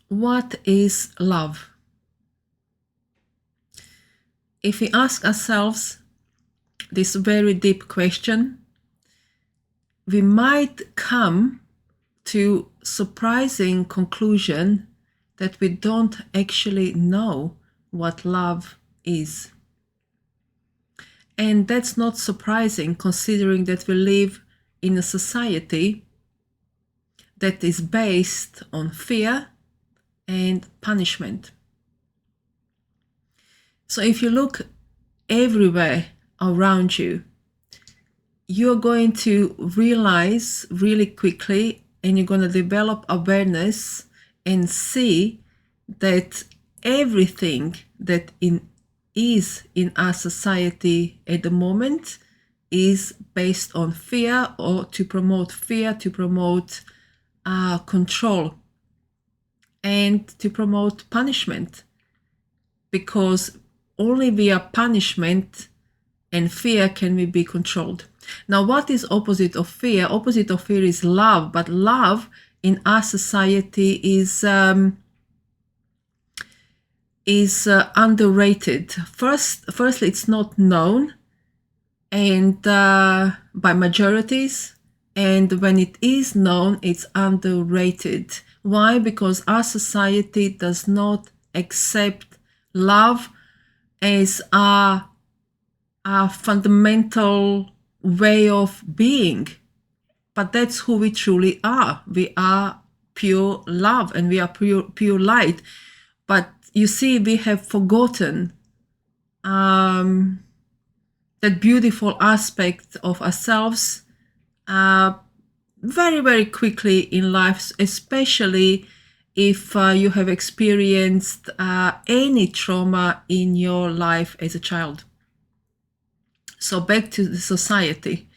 What is love? If we ask ourselves this very deep question, we might come to surprising conclusion that we don't actually know what love is. And that's not surprising, considering that we live in a society that is based on fear and punishment. So if you look everywhere around you, you're going to realize really quickly, and you're going to develop awareness and see that everything that is in our society at the moment is based on fear, or to promote fear, to promote control, and to promote punishment, because only via punishment and fear can we be controlled. Now, what is opposite of fear? Opposite of fear is love, but love in our society is underrated. Firstly, it's not known and by majorities, and when it is known, it's underrated. Why? Because our society does not accept love as our fundamental way of being. But that's who we truly are. We are pure love, and we are pure light. But you see, we have forgotten that beautiful aspect of ourselves very, very quickly in life, especially if you have experienced any trauma in your life as a child. So back to the society.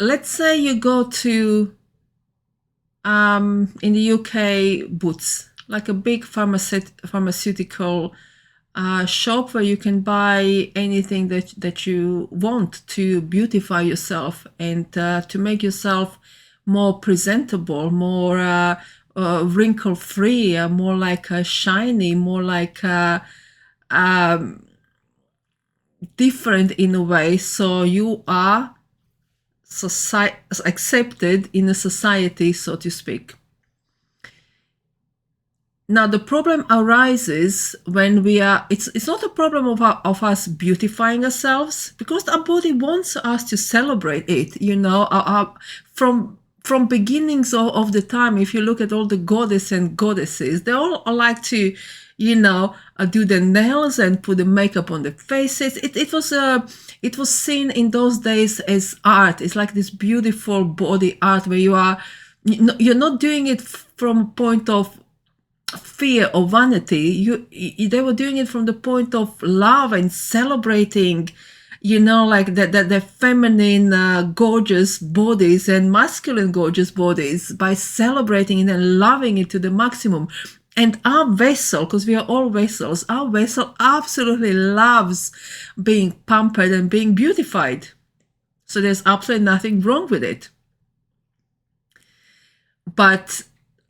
Let's say you go to, in the UK, Boots, like a big pharmaceutical shop where you can buy anything that you want to beautify yourself and to make yourself more presentable, more wrinkle-free, more like shiny, more like different in a way, so you are accepted in a society, so to speak. Now, the problem arises when we are, it's not a problem of us beautifying ourselves, because our body wants us to celebrate it, you know, from beginnings of the time. If you look at all the goddesses and goddesses, they all like to, you know, do the nails and put the makeup on their faces. It was seen in those days as art. It's like this beautiful body art where you're not doing it from a point of fear or vanity. They were doing it from the point of love and celebrating, you know, like the feminine gorgeous bodies and masculine gorgeous bodies, by celebrating it and loving it to the maximum. And our vessel, because we are all vessels, our vessel absolutely loves being pampered and being beautified. So there's absolutely nothing wrong with it. But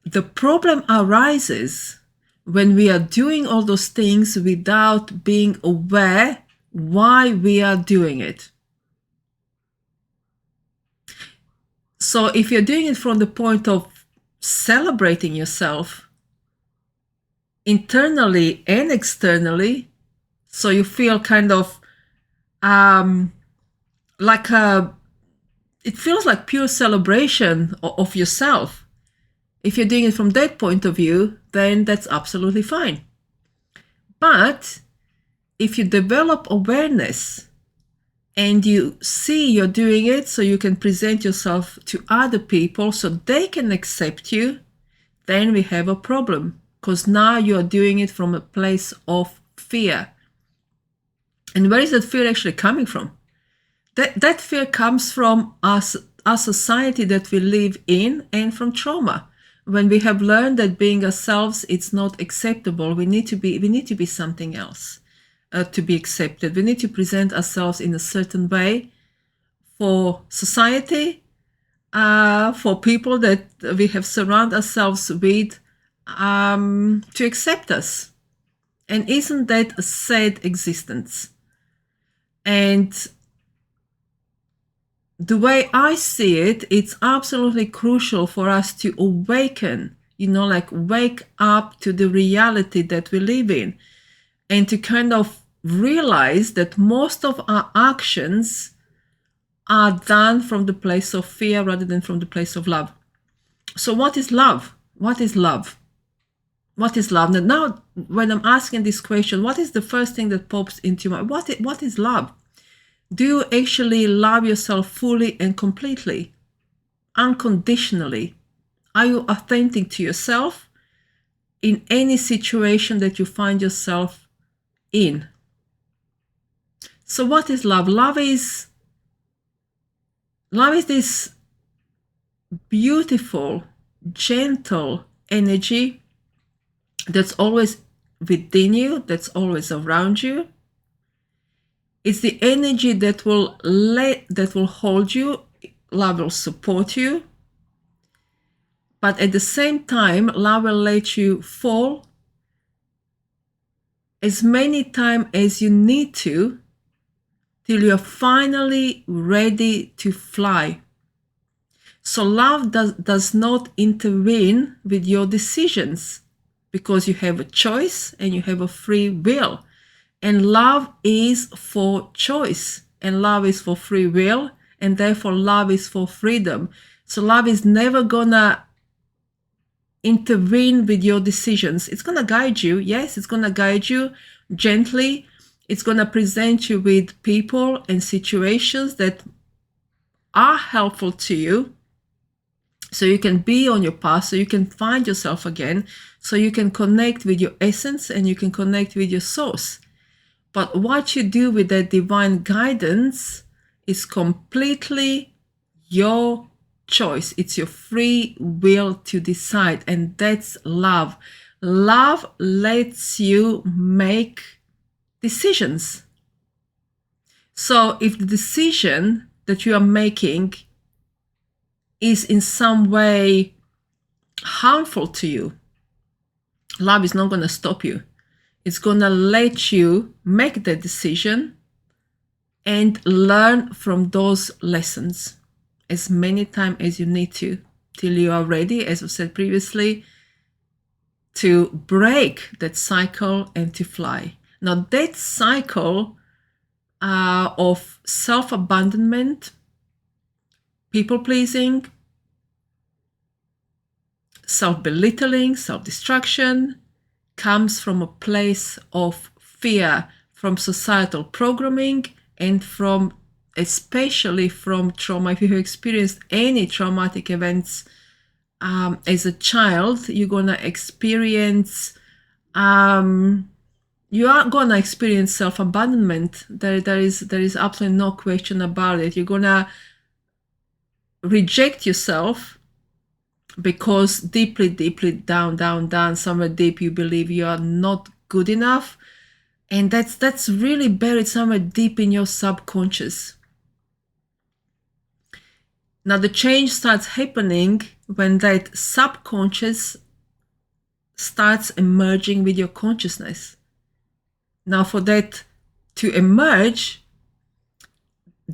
the problem arises when we are doing all those things without being aware why we are doing it. So if you're doing it from the point of celebrating yourself internally and externally, so you feel kind of like it feels like pure celebration of yourself. If you're doing it from that point of view, then that's absolutely fine. But if you develop awareness and you see you're doing it so you can present yourself to other people so they can accept you, then we have a problem, because now you're doing it from a place of fear. And where is that fear actually coming from? That fear comes from us, our society that we live in, and from trauma. When we have learned that being ourselves, it's not acceptable, we need to be something else to be accepted. We need to present ourselves in a certain way for society, for people that we have surrounded ourselves with, to accept us. And isn't that a sad existence? And the way I see it, it's absolutely crucial for us to awaken, like wake up to the reality that we live in, and to kind of realize that most of our actions are done from the place of fear rather than from the place of love. So what is love? What is love? What is love? Now, when I'm asking this question, what is the first thing that pops into my mind? What is love? Do you actually love yourself fully and completely, unconditionally? Are you authentic to yourself in any situation that you find yourself in? So what is love? Love is this beautiful, gentle energy that's always within you, that's always around you. It's the energy that will hold you. Love will support you. But at the same time, love will let you fall as many times as you need to till you're finally ready to fly. So love does not intervene with your decisions, because you have a choice and you have a free will. And love is for choice, and love is for free will, and therefore love is for freedom. So love is never gonna intervene with your decisions. It's gonna guide you. Yes, it's gonna guide you gently. It's gonna present you with people and situations that are helpful to you, so you can be on your path, so you can find yourself again, so you can connect with your essence and you can connect with your source. But what you do with that divine guidance is completely your choice. It's your free will to decide, and that's love. Love lets you make decisions. So if the decision that you are making is in some way harmful to you, love is not going to stop you. It's going to let you make that decision and learn from those lessons as many times as you need to, till you are ready, as I said previously, to break that cycle and to fly. Now, that cycle of self-abandonment, people-pleasing, self-belittling, self-destruction, comes from a place of fear, from societal programming, and from, especially from trauma. If you have experienced any traumatic events as a child, you're gonna experience self-abandonment. There is absolutely no question about it. You're gonna reject yourself because deeply down, somewhere deep, you believe you are not good enough. And that's really buried somewhere deep in your subconscious. Now the change starts happening when that subconscious starts emerging with your consciousness. Now for that to emerge,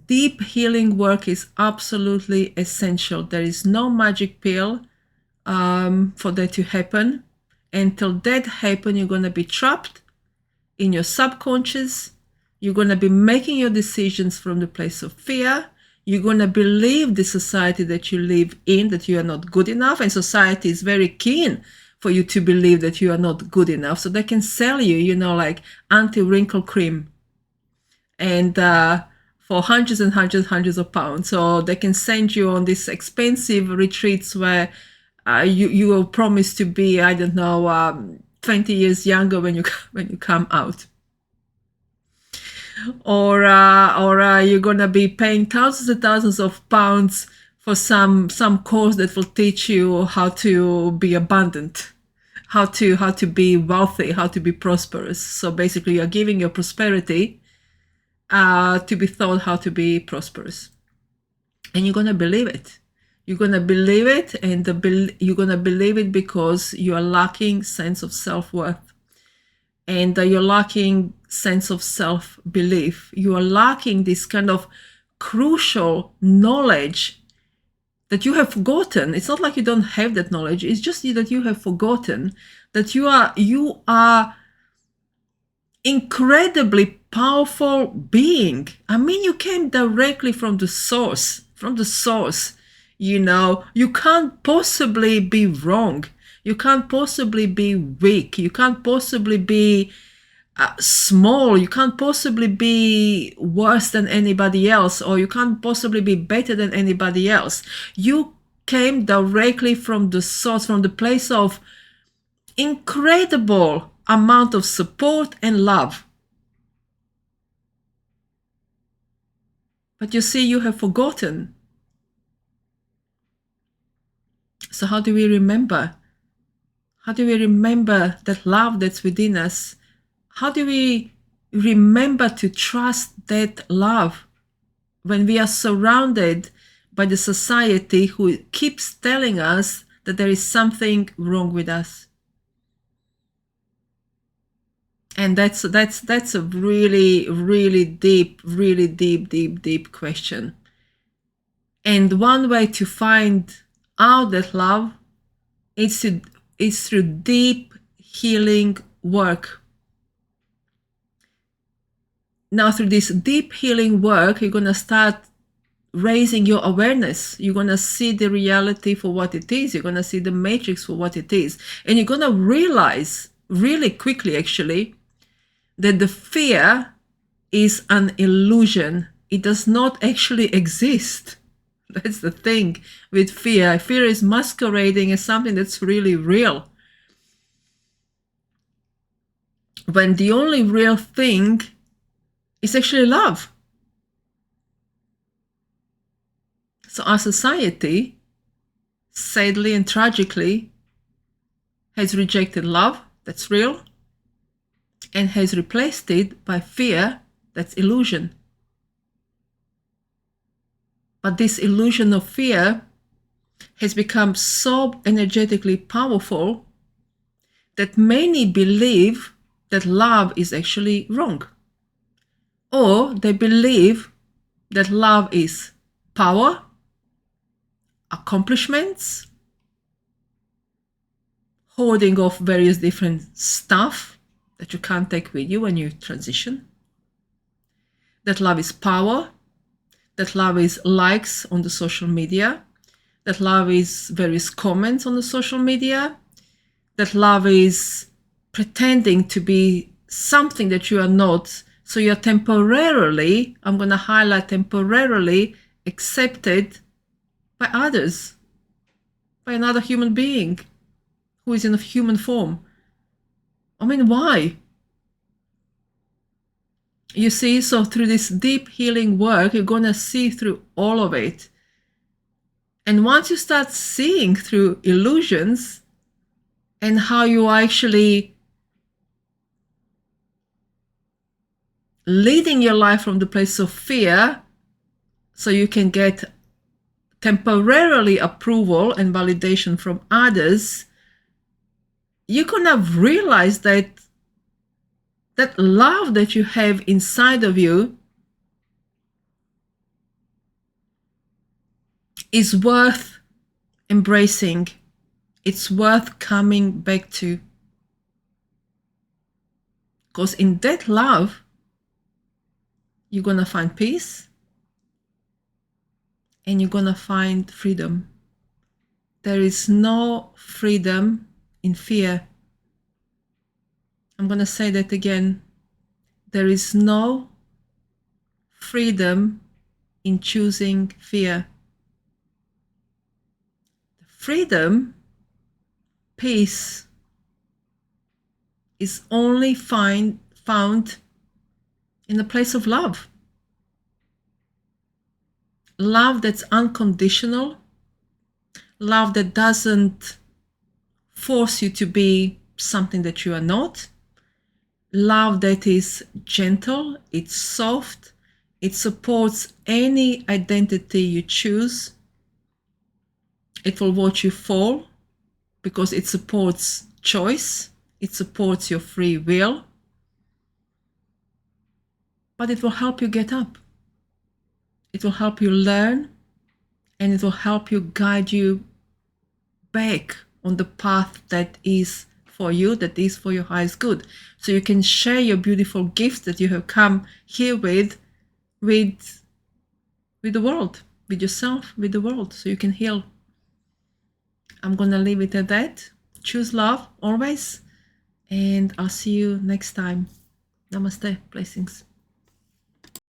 deep healing work is absolutely essential. There is no magic pill for that to happen. Until that happens, you're going to be trapped in your subconscious. You're going to be making your decisions from the place of fear. You're going to believe the society that you live in, that you are not good enough. And society is very keen for you to believe that you are not good enough. So they can sell you, like anti-wrinkle cream. And for hundreds and hundreds of pounds. So they can send you on these expensive retreats where you will promise to be, 20 years younger when you come out. Or you're gonna be paying thousands and thousands of pounds for some course that will teach you how to be abundant, how to be wealthy, how to be prosperous. So basically, you're giving your prosperity to be taught how to be prosperous, and you're gonna believe it. You're going to believe it, and you're going to believe it because you are lacking sense of self-worth. And you're lacking sense of self-belief. You are lacking this kind of crucial knowledge that you have forgotten. It's not like you don't have that knowledge. It's just that you have forgotten that you are incredibly powerful being. I mean, you came directly from the source, you know. You can't possibly be wrong. You can't possibly be weak. You can't possibly be small. You can't possibly be worse than anybody else, or you can't possibly be better than anybody else. You came directly from the source, from the place of incredible amount of support and love. But you see, you have forgotten. So how do we remember? How do we remember that love that's within us? How do we remember to trust that love when we are surrounded by the society who keeps telling us that there is something wrong with us? And that's a really deep question. And one way to find out that love is through deep healing work. Now, through this deep healing work, you're going to start raising your awareness. You're going to see the reality for what it is. You're going to see the matrix for what it is. And you're going to realize really quickly, actually, that the fear is an illusion. It does not actually exist. That's the thing with fear. Fear is masquerading as something that's really real, when the only real thing is actually love. So our society, sadly and tragically, has rejected love, that's real, and has replaced it by fear, that's illusion. But this illusion of fear has become so energetically powerful that many believe that love is actually wrong. Or they believe that love is power, accomplishments, hoarding of various different stuff that you can't take with you when you transition. That love is power, that love is likes on the social media, that love is various comments on the social media, that love is pretending to be something that you are not. So you're temporarily, I'm going to highlight temporarily, accepted by others, by another human being who is in a human form. I mean, why? You see, so through this deep healing work, you're going to see through all of it. And once you start seeing through illusions and how you are actually leading your life from the place of fear, so you can get temporarily approval and validation from others, you're going to realize that that love that you have inside of you is worth embracing. It's worth coming back to. Because in that love, you're going to find peace and you're going to find freedom. There is no freedom in fear. I'm going to say that again. There is no freedom in choosing fear. Freedom, peace, is only found in the place of love. Love that's unconditional, love that doesn't force you to be something that you are not, love that is gentle, it's soft, it supports any identity you choose. It will watch you fall because it supports choice. It supports your free will. But it will help you get up. It will help you learn, and it will help you guide you back on the path that is for you, that is for your highest good. So you can share your beautiful gifts that you have come here with the world, with yourself, with the world, so you can heal. I'm gonna leave it at that. Choose love always, and I'll see you next time. Namaste. Blessings.